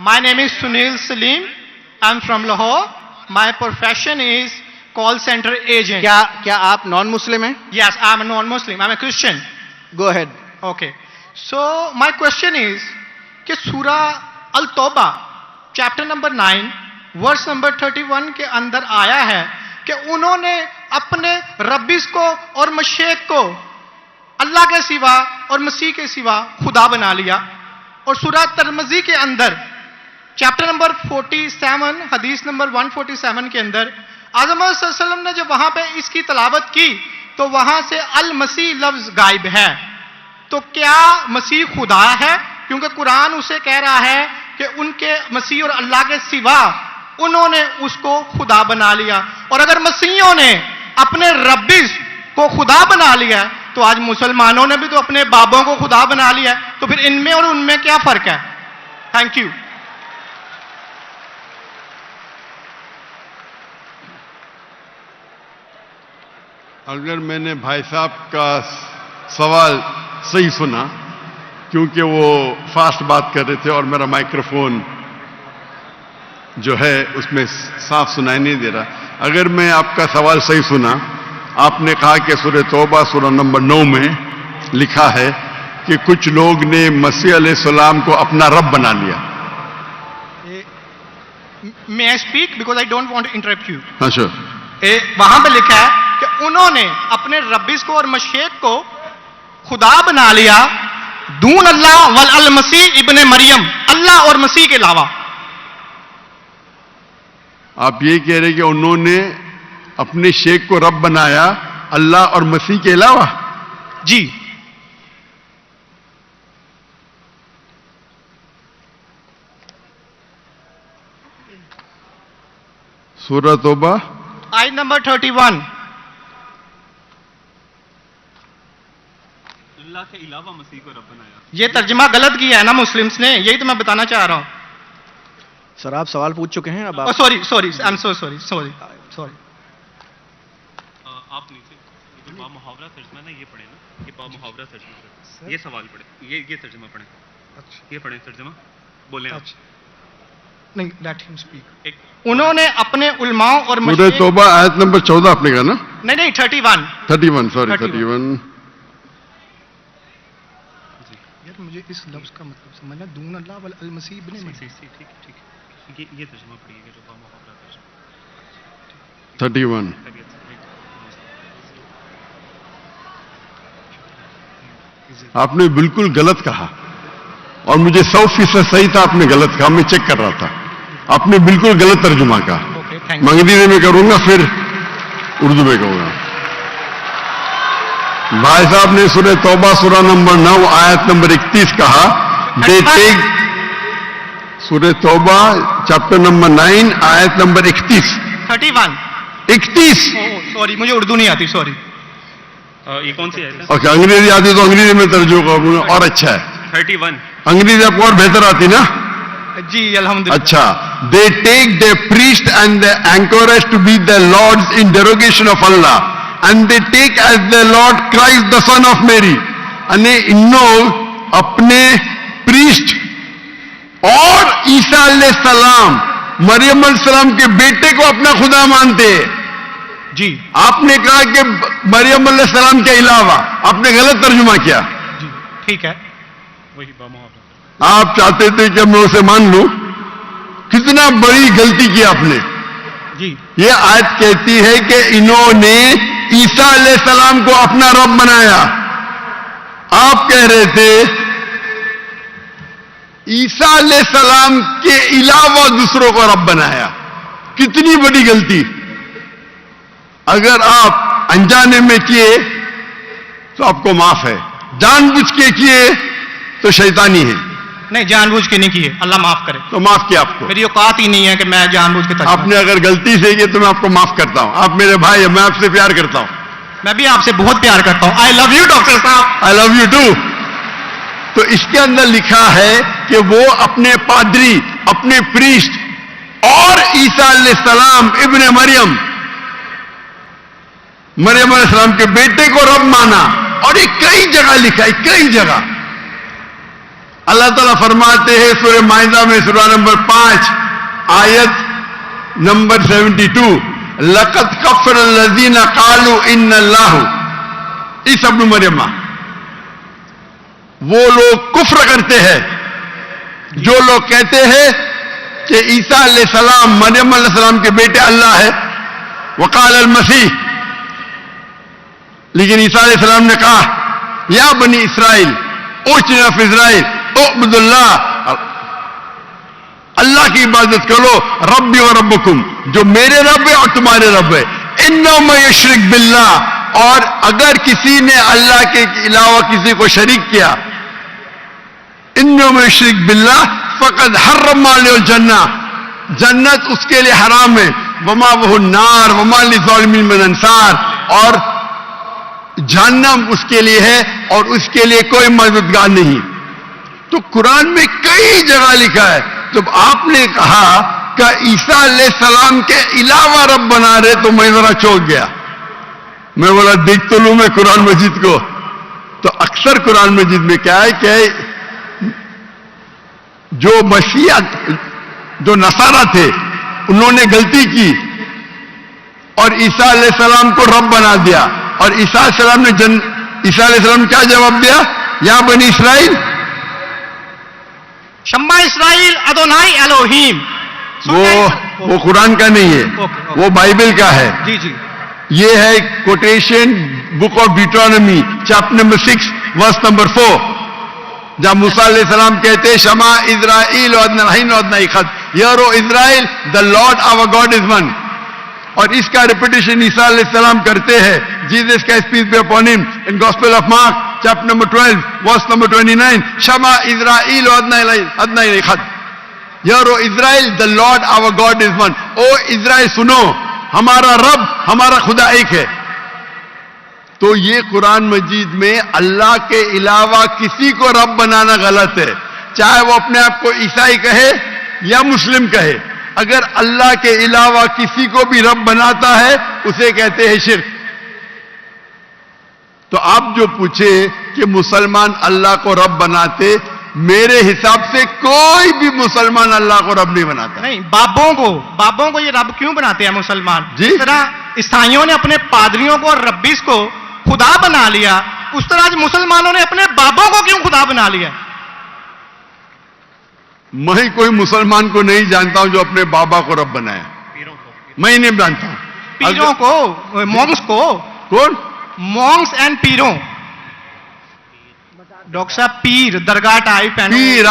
My name is Sunil Salim. I'm from Lahore. My profession is call center agent. کیا آپ نان مسلم ہیں؟ Yes, I'm a non-Muslim. I'm a Christian. Go ahead. Okay. So my question is کہ سورہ التوبہ chapter number 9 verse number 31 کے اندر آیا ہے کہ انہوں نے اپنے ربیس کو اور مشیخ کو اللہ کے سوا اور مسیح کے سوا خدا بنا لیا. اور سورہ ترمذی کے اندر چیپٹر نمبر 47 حدیث نمبر 147 کے اندر اعظم صلی اللہ علیہ وسلم نے جب وہاں پہ اس کی تلاوت کی تو وہاں سے المسیح لفظ غائب ہے. تو کیا مسیح خدا ہے؟ کیونکہ قرآن اسے کہہ رہا ہے کہ ان کے مسیح اور اللہ کے سوا انہوں نے اس کو خدا بنا لیا. اور اگر مسیحوں نے اپنے ربیس کو خدا بنا لیا تو آج مسلمانوں نے بھی تو اپنے بابوں کو خدا بنا لیا. تو پھر ان میں اور ان میں کیا فرق ہے؟ Thank you. اگر میں نے بھائی صاحب کا سوال صحیح سنا کیونکہ وہ فاسٹ بات کر رہے تھے اور میرا مائکروفون جو ہے اس میں صاف سنائی نہیں دے رہا. اگر میں آپ کا سوال صحیح سنا آپ نے کہا کہ سورہ توبہ سورہ نمبر 9 میں لکھا ہے کہ کچھ لوگ نے مسیح علیہ السلام کو اپنا رب بنا لیا. May I speak because I don't want to interrupt you. اچھا وہاں پہ لکھا ہے کہ انہوں نے اپنے ربیس کو اور مشیخ کو خدا بنا لیا دون اللہ والمسیح ابن مریم، اللہ اور مسیح کے علاوہ. آپ یہ کہہ رہے کہ انہوں نے اپنے شیخ کو رب بنایا اللہ اور مسیح کے علاوہ؟ جی. سورہ توبہ آیت نمبر 31. اللہ کے علاوہ مسیح کو رب بنایا. یہ ترجمہ غلط کیا ہے نا مسلمس نے، یہی تو میں بتانا چاہ رہا ہوں. سر آپ سوال پوچھ چکے ہیں اب آپ. Sorry I am so sorry. آپ نیچے جو با محاورہ ترجمہ نا یہ پڑھیں نا، یہ با محاورہ ترجمہ، یہ سوال پڑھیں، یہ ترجمہ پڑھیں. یہ پڑھیں ترجمہ، بولیں آپ. نہیں، لیٹ ہم اسپیک. انہوں نے اپنے علماء اور سورہ توبہ آیت نمبر 14 آپ نے کہا نا؟ نہیں 31 سوری 31. یار مجھے اس لفظ کا مطلب سمجھنا، دون اللہ والمسیح ابن مریم. ٹھیک ہے، یہ ترجمہ پڑھیے گا جو با محاورہ ترجمہ. 31. آپ نے بالکل غلط کہا اور مجھے 100% صحیح تھا. آپ نے غلط کہا، میں چیک کر رہا تھا. آپ نے بالکل غلط ترجمہ کہا. میں انگریزی میں کروں گا پھر اردو میں کہوں گا. بھائی صاحب نے سورہ توبہ سورہ نمبر 9 آیت نمبر 31 کہا. دے ٹیک سورہ توبہ چیپٹر نمبر 9 آیت نمبر 31. سوری مجھے اردو نہیں آتی، سوری. یہ کون سی ہے؟ اوکے، انگریزی آتی تو انگریزی میں ترجمہ کروں گا اور اچھا ہے. 31. انگریزی آپ کو اور بہتر آتی نا؟ جی الحمدللہ. اچھا. They take their priest and the anchorage to be their lords in derogation of Allah, and they take as their Lord Christ the Son of Mary. અને انہوں اپنے پریسٹ اور عیسیٰ علیہ السلام مریم علیہ السلام کے بیٹے کو اپنا خدا مانتے. جی آپ نے کہا کہ مریم علیہ السلام کے علاوہ، آپ نے غلط ترجمہ کیا. جی ٹھیک ہے. وہی با محاورہ. آپ چاہتے تھے کہ میں اسے مان لوں. کتنا بڑی غلطی کی آپ نے. جی یہ آیت کہتی ہے کہ انہوں نے عیسیٰ علیہ السلام کو اپنا رب بنایا. آپ کہہ رہے تھے عیسیٰ علیہ السلام کے علاوہ دوسروں کو رب بنایا. کتنی بڑی غلطی. اگر آپ انجانے میں کیے تو آپ کو معاف ہے، جان بوجھ کے کیے تو شیطانی ہے. نہیں، جان بوجھ کے نہیں کیے، اللہ معاف کرے. تو معاف کیا آپ کو. میری اوقات ہی نہیں ہے کہ میں جان بوجھ کے آپ نے اگر غلطی سے کی تو میں آپ کو معاف کرتا ہوں. آپ میرے بھائی ہیں، میں آپ سے پیار کرتا ہوں. میں بھی آپ سے بہت پیار کرتا ہوں. آئی لو یو ڈاکٹر صاحب. آئی لو یو ٹو. تو اس کے اندر لکھا ہے کہ وہ اپنے پادری، اپنے پریسٹ اور عیسیٰ علیہ السلام ابن مریم علیہ السلام کے بیٹے کو رب مانا. اور یہ کئی جگہ لکھا ہے، کئی جگہ. अल्लाह ताला फरमाते हैं सूरह माइदा में सूरह नंबर 5 आयत नंबर 72, लक़द कफ़र अल्लज़ीना क़ालू इन्नल्लाहु ईसा इब्न मरियम, वो लोग कुफ्र करते हैं जो लोग कहते हैं कि ईसा अलैहिस्सलाम मरियम अलैहिस्सलाम के बेटे अल्लाह है। वक़ाल अल मसीह, लेकिन ईसा अलैहिस्सलाम ने कहा या बनी इसराइल उचना फी इस्राइल उअबुदुल्लाह, अल्लाह की इबादत करो, रब्बी व रब्बकुम, जो मेरे रब है और तुम्हारे रब है। इन्नहु मन युश्रिक बिल्लाह, और अगर किसी ने अल्लाह के अलावा किसी को शरीक किया, इन्नहु मन युश्रिक बिल्लाह फक़द हर्रमा अलैहिल जन्नह, जन्नत उसके लिए हराम है, वमा वहु नार वमा लिज़ालिमीन मिन अंसार, और जहन्नम उसके लिए है और उसके लिए कोई मददगार नहीं। तो कुरान में कई जगह लिखा है। जब आपने कहा कि ईसा अलैहिस्सलाम के अलावा रब बना रहे, तो मैं जरा चौंक गया। मैं बोला देख तो लूं मैं कुरान मजीद को। तो अक्सर कुरान मजीद में क्या है कि जो मसीहा जो नसारा थे उन्होंने गलती की और ईसा अलैहिस्सलाम को रब बना दिया, और ईसा अलैहिस्सलाम क्या जवाब दिया, या बनी इसराइल, शम्मा इसराइल अदोनाई एलोहीम। वो कुरान का नहीं है, वो बाइबल का है। जी जी, ये है quotation book of Deuteronomy chapter number 6 verse number 4, जहां मूसा अलैहिस्सलाम कहते हैं शमा इज़राइल यारो Israel the Lord our God is one, और इसका रिपीटेशन ईसा अलैहिस्सलाम करते हैं। जीसस का peace be upon him in Gospel of Mark chapter number 12 verse number 29, शमा इज़राइल यारो Israel the Lord our God is वन। ओ इज़राइल सुनो, हमारा रब हमारा खुदा एक है। तो ये कुरान मजीद में अल्लाह के अलावा किसी को रब बनाना गलत है, चाहे वो अपने आप को ईसाई कहे या मुस्लिम कहे। अगर अल्लाह के अलावा किसी को भी रब बनाता है उसे कहते हैं शिर्क। तो आप जो पूछे कि मुसलमान अल्लाह को रब बनाते, मेरे हिसाब से कोई भी मुसलमान अल्लाह को रब नहीं बनाता। नहीं, बाबों को ये रब क्यों बनाते हैं मुसलमान? जी? जिस तरह ईसाइयों ने अपने पादरियों को और रब्बीस को खुदा बना लिया, उस तरह आज मुसलमानों ने अपने बाबों को क्यों खुदा बना लिया? मैं कोई मुसलमान को नहीं जानता हूं जो अपने बाबा को रब बनाया, मैं नहीं जानता हूं। पीरों को, मॉन्क्स को। कौन? Monks and पीरों। डॉक्टर साहब, पीर दरगाह टाइप है। पीर,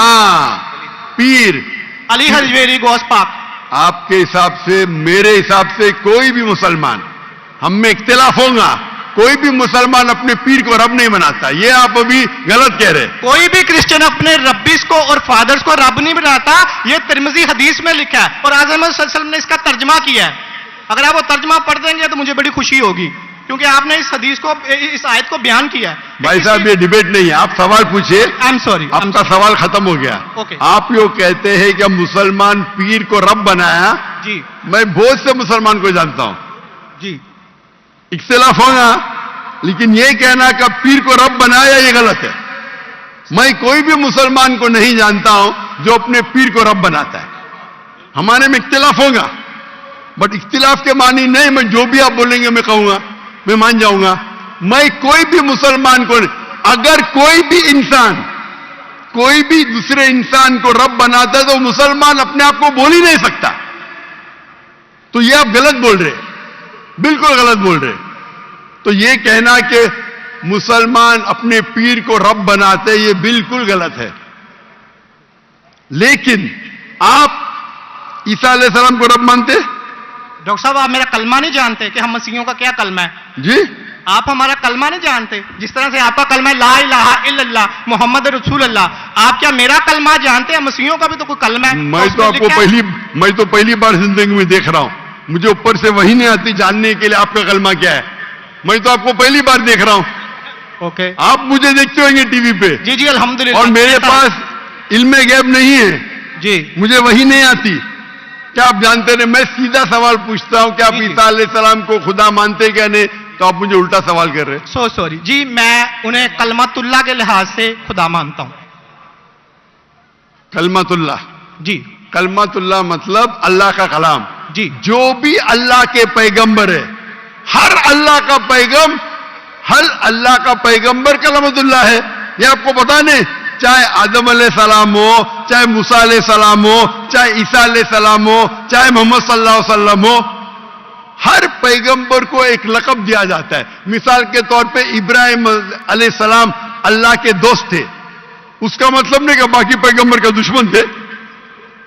पीर अली हजवेरी गोस पाक। आपके हिसाब से, मेरे हिसाब से कोई भी मुसलमान, हम में इख्तिलाफ होगा, कोई भी मुसलमान अपने पीर को रब नहीं बनाता। ये आप अभी गलत कह रहे हैं। कोई भी क्रिश्चियन अपने रब्बीस को और फादर्स को रब नहीं बनाता, ये तिरमिज़ी हदीस में लिखा है और आज़म सल्लल्लाहु अलैहि वसल्लम ने इसका तर्जमा किया है। अगर आप वो तर्जमा पढ़ देंगे तो मुझे बड़ी खुशी होगी, क्योंकि आपने इस हदीस को, इस आयत को बयान किया है। भाई साहब, ये डिबेट नहीं है, आप सवाल पूछिए। आई एम सॉरी, आपका सवाल खत्म हो गया। ओके। आप यो कहते हैं कि मुसलमान पीर को रब बनाया। जी मैं बहुत से मुसलमान को जानता हूं, जी, इख्तिलाफ होगा, लेकिन ये कहना कि पीर को रब बनाया ये गलत है। मैं कोई भी मुसलमान को नहीं जानता हूं जो अपने पीर को रब बनाता है। हमारे में इख्तिलाफ होगा, बट इख्तिलाफ के मानी नहीं, मैं जो भी आप बोलेंगे मैं कहूंगा, मैं मान जाऊंगा। मैं कोई भी मुसलमान को, अगर कोई भी इंसान कोई भी दूसरे इंसान को रब बनाता है तो मुसलमान अपने आप को बोल ही नहीं सकता। तो ये आप गलत बोल रहे, बिल्कुल गलत बोल रहे। तो ये कहना कि मुसलमान अपने पीर को रब बनाते, ये बिल्कुल गलत है। लेकिन आप ईसा अलैहिस्सलाम को रब मानते? डॉक्टर साहब, आप मेरा कलमा नहीं जानते कि हम मसीहियों का क्या कलमा है? जी, आप हमारा कलमा नहीं जानते। जिस तरह से आपका कलमा है ला इलाहा इल्लल्लाह मोहम्मद रसूल अल्लाह, आप क्या मेरा कलमा जानते हैं? मसीहियों का भी तो कोई कलमा है। मैं तो पहली बार जिंदगी में देख रहा हूं, मुझे ऊपर से वही नहीं आती जानने के लिए आपका कलमा क्या है। मैं तो आपको पहली बार देख रहा हूं। ओके। आप मुझे देखते होंगे टीवी पे। जी जी, अल्हम्दुलिल्लाह। और मेरे पास इल्म गैब नहीं है जी, मुझे वही नहीं आती। क्या आप जानते नहीं? मैं सीधा सवाल पूछता हूं कि आप ईसा अलैहिस्सलाम को खुदा मानते क्या नहीं, तो आप मुझे उल्टा सवाल कर रहे हैं। सॉरी जी, मैं उन्हें कलमतुल्लाह के लिहाज से खुदा मानता हूं। कलमत अल्लाह, जी कलमत अल्लाह मतलब अल्लाह का कलाम। जी जो भी अल्लाह के पैगंबर है, हर अल्लाह का पैगंबर कलमतुल्लाह है। ये आपको पता नहीं, चाहे आदम अलैहिस्सलाम हो, चाहे मूसा अलैहिस्सलाम हो, चाहे ईसा अलैहिस्सलाम हो, चाहे मोहम्मद सल्लल्लाहु अलैहि वसल्लम हो, हर पैगंबर को एक लक़ब दिया जाता है। मिसाल के तौर पे इब्राहिम अलैहिस्सलाम अल्लाह के दोस्त थे, उसका मतलब नहीं कि बाकी पैगंबर का दुश्मन थे।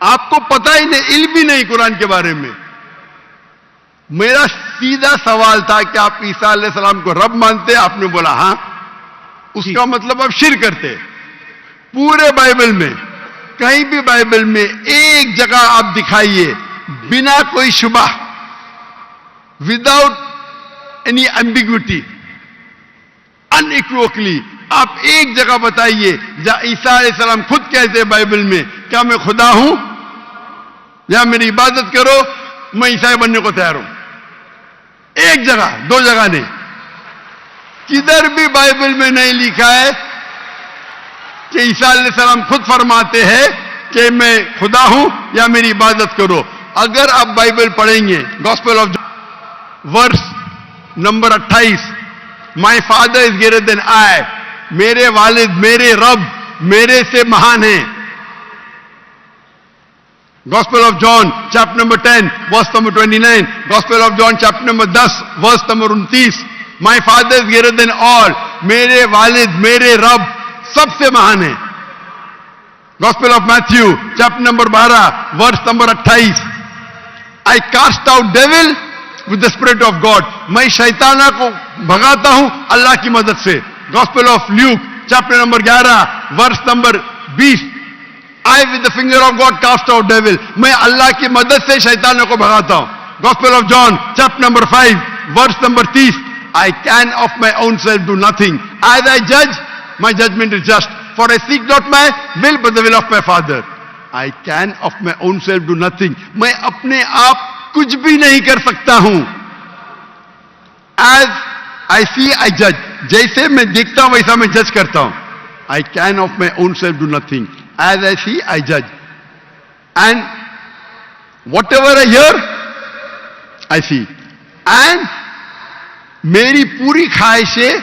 आपको पता ही नहीं, इल्म ही नहीं कुरान के बारे में। मेरा सीधा सवाल था कि आप ईसा अलैहिस्सलाम को रब मानते? आपने बोला हां। उसका मतलब आप शिर्क करते। पूरे बाइबल में, कहीं भी बाइबल में एक जगह आप दिखाइए बिना कोई शुबह, विदाउट एनी एम्बिग्विटी, अनइक्वोकली, आप एक जगह बताइए जहां ईसा अलैहिस्सलाम खुद कहते हैं बाइबल में, क्या मैं खुदा हूं या मेरी इबादत करो, मैं ईसाई बनने को तैयार हूं। एक जगह, दो जगह नहीं, किधर भी बाइबल में नहीं लिखा है कि ईसा अलैहिस्सलाम खुद फरमाते हैं कि मैं खुदा हूं या मेरी इबादत करो। अगर आप बाइबल पढ़ेंगे, gospel of verse number 28, my father is greater than I, मेरे वालिद, मेरे रब मेरे से महान हैं। Gospel of John chapter number 10 verse number 29, Gospel of John chapter number 10 verse number 29, my father is greater than all, मेरे वालिद, मेरे रब सबसे महान है। Gospel of Matthew chapter number 12 verse number 28, I cast out devil with the spirit of God, मैं शैताना को भगाता हूं अल्लाह की मदद से। Gospel of Luke chapter number 11 verse number 20, I with the finger of God cast out devil, मैं अल्लाह की मदद से शैतानों को भगाता हूं। Gospel of John chapter number 5 verse number 30, I can of my own self do nothing, as I judge my judgment is just, for I seek not my will but the will of my Father। I can of my own self do nothing, मैं अपने आप कुछ भी नहीं कर सकता हूं। As I see I judge, जैसे मैं देखता हूं वैसा मैं जज करता हूं। I can of my own self do nothing, as I see I judge, and whatever I hear I see, and मेरी पूरी ख्वाहिशें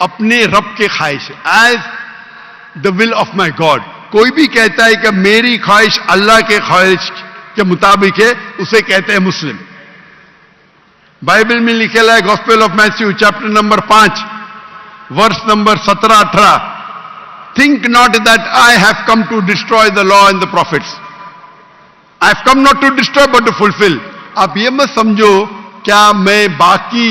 अपने रब के ख्वाहिश, as the will of my God। कोई भी कहता है कि मेरी ख्वाहिश अल्लाह के ख्वाहिश के मुताबिक है, उसे कहते हैं मुस्लिम। बाइबल में लिखेला है gospel of Matthew chapter number 5 verse number 17-18, think not that I have come to destroy the law and the prophets, I have come not to destroy but to fulfill। आप ये मत समझो क्या मैं बाकी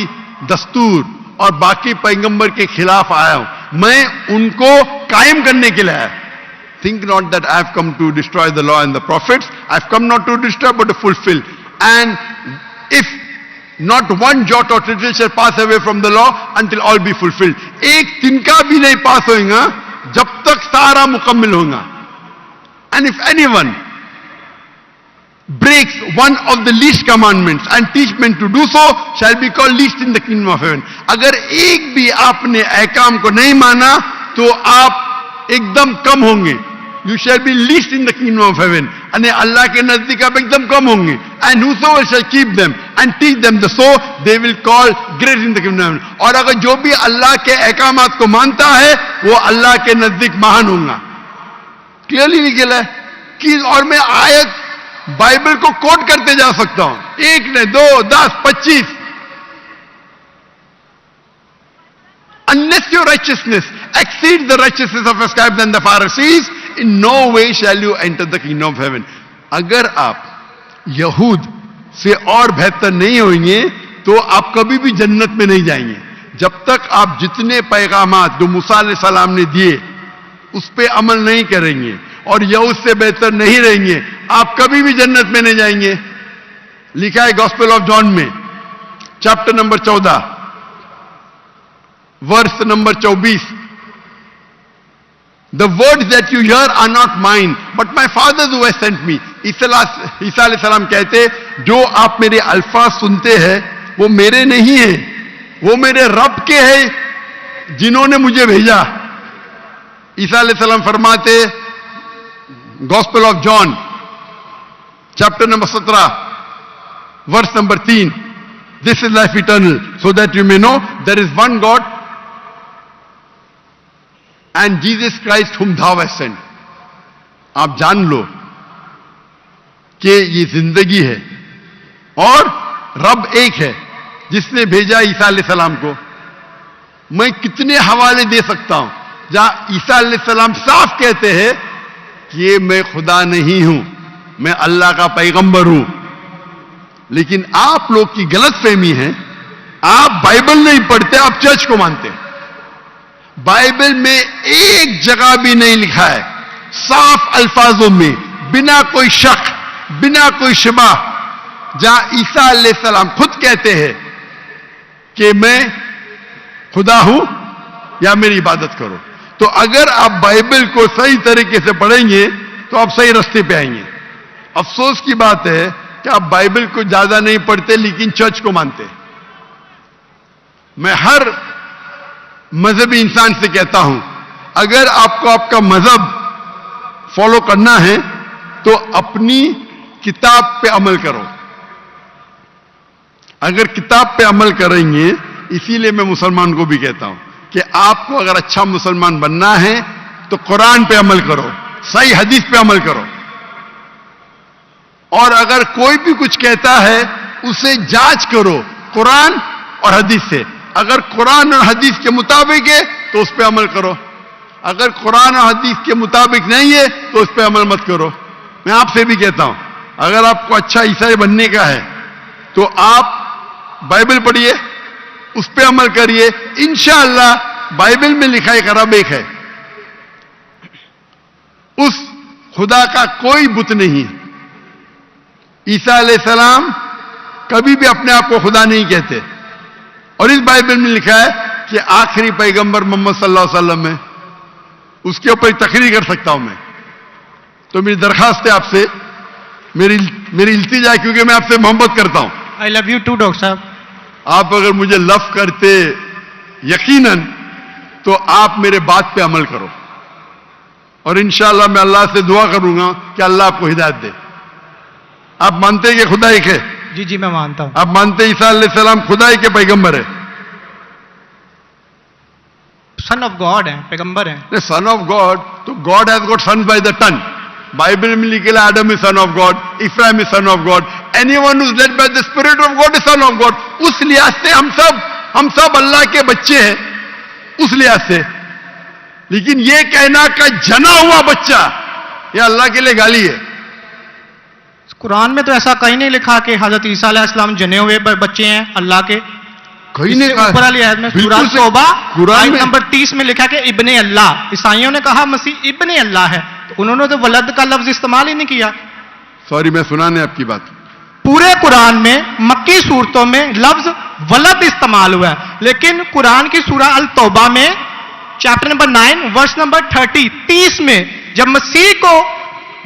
दस्तूर और बाकी पैगंबर के खिलाफ आया हूं, मैं उनको कायम करने के लिए आया। Think not that I have come to destroy the law and the prophets, I have come not to destroy but to fulfill। And if not one jot or tittle shall pass away from the law until all be fulfilled, एक तिनका भी नहीं पास होगा जब तक सारा मुकम्मल होगा। And if anyone breaks one of the least commandments and teach men to do so, shall be called least in the kingdom of heaven। अगर एक भी आपने अहकाम को नहीं माना तो आप एकदम कम होंगे। You shall be least in the kingdom of heaven, यानी अल्लाह के नजदीक आप एकदम कम होंगे। And whosoever shall keep them and teach them the so, they will call great in the kingdom of heaven। और अगर जो भी अल्लाह के अहकामात को मानता है वो अल्लाह के नजदीक महान होगा। क्लियरली लिखा है कि, और मैं आयत बाइबल को कोट करते जा सकता हूं, एक ने 2, 10, 25। Unless your righteousness exceeds the righteousness of the scribes and the Pharisees, in no way shall you enter the kingdom of heaven। अगर आप यहूद से और बेहतर नहीं होंगे तो आप कभी भी जन्नत में नहीं जाएंगे। जब तक आप जितने पैगामात जो मूसा अलैहिस्सलाम ने दिए उस पे अमल नहीं करेंगे और यहूद से बेहतर नहीं रहेंगे, आप कभी भी जन्नत में नहीं जाएंगे। लिखा है गॉस्पेल ऑफ जॉन में chapter number 14 verse number 24, The words that you hear are not mine, but my Father who has sent me। ईसा अलैहिस्सलाम कहते, जो आप मेरे अल्फाज सुनते हैं वो मेरे नहीं है, वो मेरे रब के हैं जिन्होंने मुझे भेजा। ईसा अलैहिस्सलाम फरमाते Gospel of John, chapter number 17, verse number 3. This is life eternal, so that you may know there is one God and Jesus Christ whom thou hast sent. आप जान लो कि ये जिंदगी है और रब एक है जिसने भेजा ईसा अलैहिस्सलाम को. मैं कितने हवाले दे सकता हूं जहां ईसा अलैहिस्सलाम साफ कहते हैं कि ये मैं खुदा नहीं हूं, मैं अल्लाह का पैगंबर हूं. लेकिन आप लोग की गलतफहमी है, आप बाइबल नहीं पढ़ते, आप चर्च को मानते हैं. बाइबल में एक जगह भी नहीं लिखा है साफ अल्फाजों में, बिना कोई शक, बिना कोई शुबा, जहां ईसा अलैहिस्सलाम खुद कहते हैं कि मैं खुदा हूं या मेरी इबादत करो. तो अगर आप बाइबल को सही तरीके से पढ़ेंगे तो आप सही रास्ते पे आएंगे. अफसोस की बात है कि आप बाइबल को ज्यादा नहीं पढ़ते लेकिन चर्च को मानते हैं. मैं हर मजहबी इंसान से कहता हूं, अगर आपको आपका मजहब फॉलो करना है तो अपनी किताब पे अमल करो. अगर किताब पे अमल करेंगे, इसीलिए मैं मुसलमान को भी कहता हूं कि आपको अगर अच्छा मुसलमान बनना है तो कुरान पे अमल करो, सही हदीस पे अमल करो. और अगर कोई भी कुछ कहता है उसे जांच करो कुरान और हदीस से. अगर कुरान और हदीस के मुताबिक है तो उस पर अमल करो, अगर कुरान और हदीस के मुताबिक नहीं है तो उस पर अमल मत करो. मैं आपसे भी कहता हूं, अगर आपको अच्छा ईसाई बनने का है तो आप बाइबल पढ़िए, उस पर अमल करिए. इंशाअल्लाह बाइबल में लिखा एक रब एक है, उस खुदा का कोई बुत नहीं है. ईसा अलैहिस्सलाम कभी भी अपने आप को खुदा नहीं कहते. और इस बाइबल में लिखा है कि आखिरी पैगंबर मोहम्मद सल्लल्लाहु अलैहि वसल्लम है. उसके ऊपर तकरीर कर सकता हूं मैं. तो मेरी दरखास्त है आपसे, मेरी इल्तिजा है, क्योंकि मैं आपसे मोहब्बत करता हूं. I love you too doctor साहब. आप अगर मुझे लव करते यकीनन तो आप मेरे बात पे अमल करो. और इंशाअल्लाह मैं अल्लाह से दुआ करूंगा कि अल्लाह आपको हिदायत दे. आप मानते हैं कि खुदा एक है? जी जी मैं मानता हूं. आप मानते हैं ईसा अलैहिस्सलाम खुदा के पैगंबर है? सन ऑफ गॉड है, पैगंबर है. सन ऑफ गॉड, तो God has got sons by the ton. Bible में लिखे Adam is son of God, Ibrahim is son of God, anyone who is led by the spirit of God is son of God. उस लिहाज से हम सब अल्लाह के बच्चे हैं, उस लिहाज से. लेकिन ये कहना का जना हुआ बच्चा, ये अल्लाह के लिए गाली है. कुरान में तो ऐसा कहीं नहीं लिखा कि हजरत ईसा अलैहिस्सलाम जने हुए बच्चे हैं अल्लाह के. कहीं नहीं कहा. ऊपर वाली आयत में सूरह तौबा कुरान में नंबर 30 में लिखा कि इब्ने अल्लाह. ईसाइयों ने कहा मसीह इब्ने अल्लाह है, तो उन्होंने तो वलद का लफ्ज इस्तेमाल ही नहीं किया. सॉरी, मैं सुनाने आपकी बात. पूरे कुरान में मक्की सूरतों में लफ्ज वलद इस्तेमाल हुआ है, लेकिन कुरान की सूरह अल तौबा में चैप्टर नंबर 9 वर्स नंबर 30 में जब मसीह को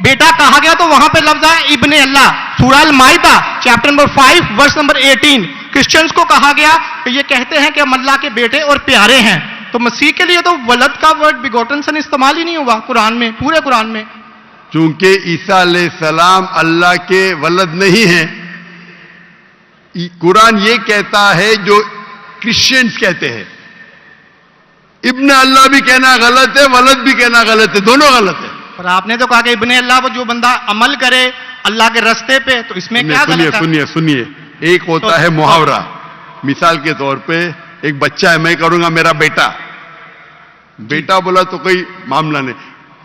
बेटा कहा गया तो वहां पे लफ्ज आया इब्ने अल्लाह. सूरह अल माइदा chapter number 5 verse number 18 Christians को कहा गया कि ये कहते हैं कि हम अल्लाह के बेटे और प्यारे हैं. तो मसीह के लिए तो वलद का वर्ड बिगोटन सन इस्तेमाल ही नहीं हुआ कुरान में, पूरे कुरान में. चूंकि ईसा अलैहिस्सलाम अल्लाह के वलद नहीं है, कुरान ये कहता है जो क्रिश्चियंस कहते हैं. इब्न अल्लाह भी कहना गलत है, वलद भी कहना गलत है, दोनों गलत है. पर आपने तो कहा कि इब्ने अल्लाह पर जो बंदा अमल करे अल्लाह के रास्ते पे, तो इसमें क्या गलत है? सुनिए, एक होता है मुहावरा. मिसाल के तौर पे एक बच्चा है, मैं करूंगा मेरा बेटा. बेटा बोला तो कोई मामला नहीं.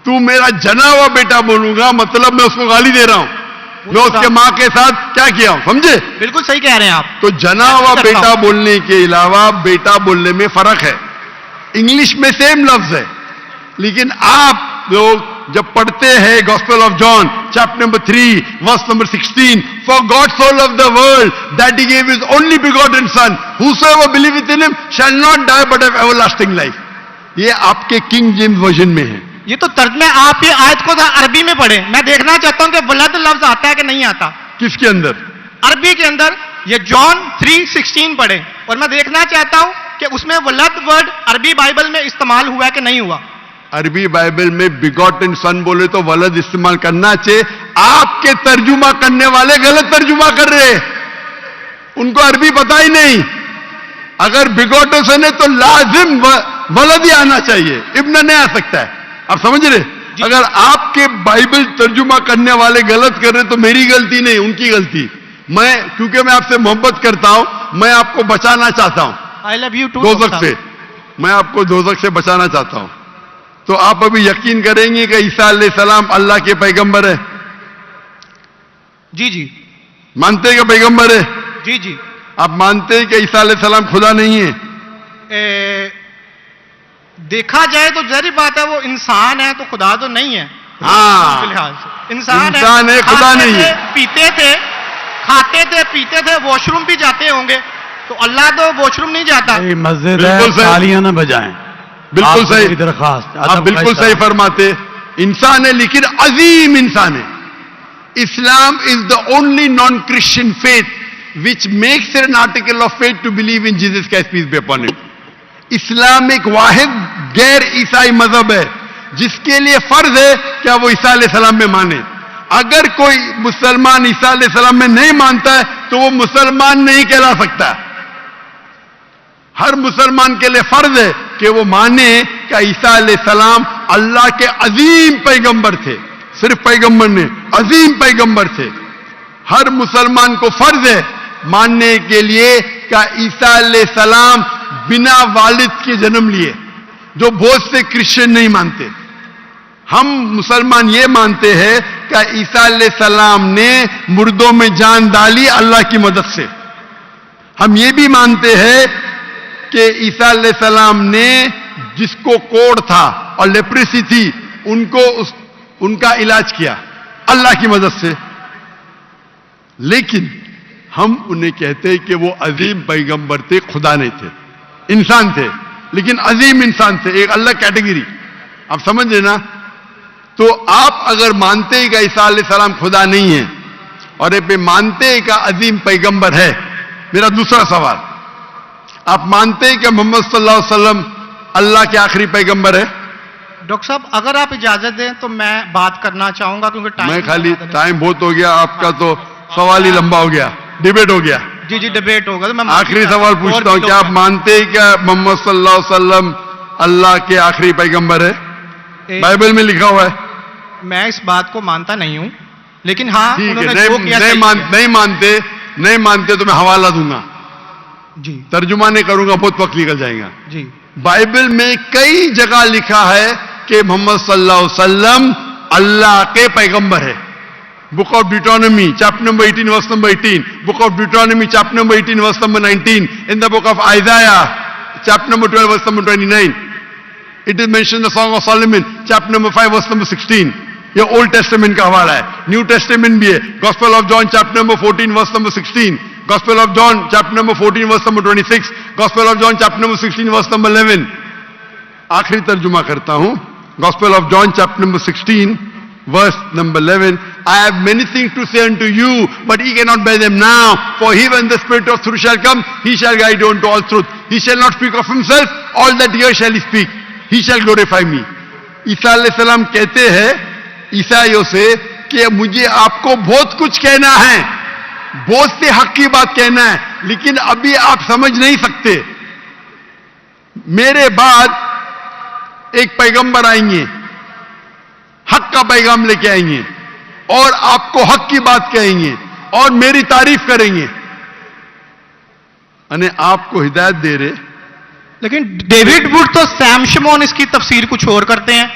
तू मेरा जना हुआ बेटा बोलूंगा मतलब मैं उसको गाली दे रहा हूं. मैं उसके मां के साथ क्या किया हूं, समझे? बिल्कुल सही कह रहे हैं आप. तो जना हुआ बेटा बोलने के अलावा बेटा बोलने में फर्क है. इंग्लिश में सेम लफ्ज है, लेकिन आप लोग जब पढ़ते हैं Gospel of John chapter number 3 verse number 16, for God so loved the world that he gave his only begotten son, whosoever believeth in him shall not die but have everlasting life. ये आपके king James version में है. ये तो तर्जमे आप ये आयत को अरबी में पढ़े. मैं देखना चाहता हूं कि वलद लफ्ज आता है कि नहीं आता. किसके अंदर? अरबी के अंदर. ये जॉन 3:16 पढ़े और मैं देखना चाहता हूं कि उसमें वलद वर्ड अरबी बाइबल में इस्तेमाल हुआ है कि नहीं हुआ. अरबी बाइबल में बिगॉटन सन बोले तो वलद इस्तेमाल करना चाहिए। आपके तर्जुमा करने वाले गलत तर्जुमा कर रहे हैं, उनको अरबी पता ही नहीं। अगर बिगॉटन सन है तो लाजिम वलद ही आना चाहिए, इब्न नहीं आ सकता है। आप समझ रहे? अगर आपके बाइबल तर्जुमा करने वाले गलत कर रहे तो मेरी गलती नहीं, उनकी गलती। क्योंकि मैं आपसे मोहब्बत करता हूं, मैं आपको बचाना चाहता हूं आई लव यू टू। दोजख से, मैं आपको दोजख से बचाना चाहता हूं। तो आप अभी यकीन करेंगे कि ईसा अलैहिस्सलाम अल्लाह के पैगंबर है? जी जी मानते हैं कि पैगंबर है? जी जी। आप मानते हैं कि ईसा अलैहिस्सलाम खुदा नहीं है? देखा जाए तो जहरी बात है, वो इंसान है तो खुदा तो नहीं है। हाँ, फिलहाल से इंसान है, खुदा नहीं है। पीते थे, खाते थे, पीते थे, वॉशरूम भी जाते होंगे, तो अल्लाह तो वॉशरूम नहीं जाता। मस्जिद बिल्कुल है, तालियां ना बजाएं। बिल्कुल आपसे सही मेरी दरख्वास्त, आप बिल्कुल सही फरमाते। इंसान है लेकिन अजीम इंसान है। Islam is the only non Christian faith which makes an article of faith to believe in Jesus Christ peace be upon him. इस्लाम एक वाहिद गैर ईसाई मजहब है जिसके लिए फर्ज है क्या वो ईसा अलैहिस्सलाम में माने। अगर कोई मुसलमान ईसा अलैहिस्सलाम में नहीं मानता है तो वो मुसलमान नहीं कहला सकता। हर मुसलमान के लिए फर्ज है कि वो माने कि ईसा अलैहिस्सलाम अल्लाह के अजीम पैगंबर थे। सिर्फ पैगंबर नहीं, अजीम पैगंबर थे। हर मुसलमान को फर्ज है मानने के लिए कि ईसा अलैहिस्सलाम बिना वालिद के जन्म लिए, जो बहुत से क्रिश्चियन नहीं मानते। हम मुसलमान ये मानते हैं कि ईसा अलैहिस्सलाम ने मुर्दों में जान डाली अल्लाह की मदद से। हम ये भी मानते हैं कि ईसा अलैहिस्सलाम ने जिसको कोढ़ था और लेप्रेसी थी उनका इलाज किया अल्लाह की मदद से। लेकिन हम उन्हें कहते हैं कि वो अजीम पैगंबर थे, खुदा नहीं थे, इंसान थे, लेकिन अजीम इंसान थे, एक अलग कैटेगरी। आप समझ रहे ना? तो आप अगर मानते हैं कि ईसा अलैहिस्सलाम खुदा नहीं है और ये मानते हैं कि अजीम पैगंबर है, मेरा दूसरा सवाल, आप मानते हैं कि मोहम्मद सल्लल्लाहु अलैहि वसल्लम अल्लाह के आखिरी पैगंबर है? डॉक्टर साहब अगर आप इजाजत दें तो मैं बात करना चाहूंगा क्योंकि टाइम बहुत हो गया, आपका तो सवाल ही लंबा हो गया, डिबेट हो गया। जी जी डिबेट होगा। तो मैं आखिरी सवाल पूछता हूं, क्या आप मानते हैं क्या मोहम्मद सल्लल्लाहु अलैहि वसल्लम अल्लाह के आखिरी पैगंबर है? बाइबल में लिखा हुआ है। मैं इस बात को मानता नहीं हूं, लेकिन हाँ उन्होंने जो किया नहीं मानते तो मैं हवाला दूंगा जी, तर्जुमा नहीं करूंगा, बहुत वक्त निकल जाएगा जी। बाइबल में कई जगह लिखा है कि मोहम्मद सल्लल्लाहु अलैहि वसल्लम अल्लाह के पैगंबर है। Book of Deuteronomy chapter number 18 verse number 18, book of Deuteronomy chapter number 18 verse number 19, in the book of Isaiah chapter number 12 verse number 29, it is mention the Song of Solomon chapter number 5 verse number 16। ये old testament का हवाला है, new testament भी है। Gospel of John chapter number 14 verse number 16, gospel of John chapter number 14 verse number 26, gospel of John chapter number 16 verse number 11। आखिरी तर्जुमा करता हूं, gospel of John chapter number 16 verse number 11, I have many things to say unto you, but ye cannot bear them now. For he, when the Spirit of truth shall come, he shall guide you unto all truth. He shall not speak of himself, all that here shall he speak. He shall glorify me. ईसा अलैहिस्सलाम कहते हैं ईसाइयों से कि मुझे आपको बहुत कुछ कहना है, बहुत से हक की बात कहना है, लेकिन अभी आप समझ नहीं सकते। मेरे बाद एक पैगंबर आएंगे, हक का पैगाम लेके आएंगे और आपको हक की बात कहेंगे और मेरी तारीफ करेंगे, अने आपको हिदायत दे रहे। लेकिन डेविड वुड तो सैम शमोन इसकी तफसीर कुछ और करते हैं।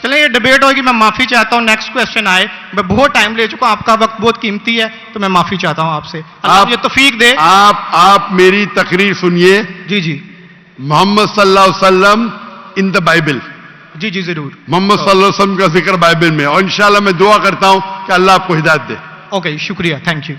चलिए ये डिबेट होगी, मैं माफी चाहता हूं। नेक्स्ट क्वेश्चन आए, मैं बहुत टाइम ले चुका हूं, आपका वक्त बहुत कीमती है, तो मैं माफी चाहता हूं आपसे। आप ये तौफीक दे। आप मेरी तकरीर सुनिए। जी जी। मोहम्मद सल्लल्लाहु अलैहि वसल्लम इन द बाइबल। जी जी जरूर। मोहम्मद सल्लल्लाहु अलैहि वसल्लम का जिक्र बाइबल में, और इंशाल्लाह मैं दुआ करता हूं कि अल्लाह आपको हिदायत दे। ओके शुक्रिया, थैंक यू।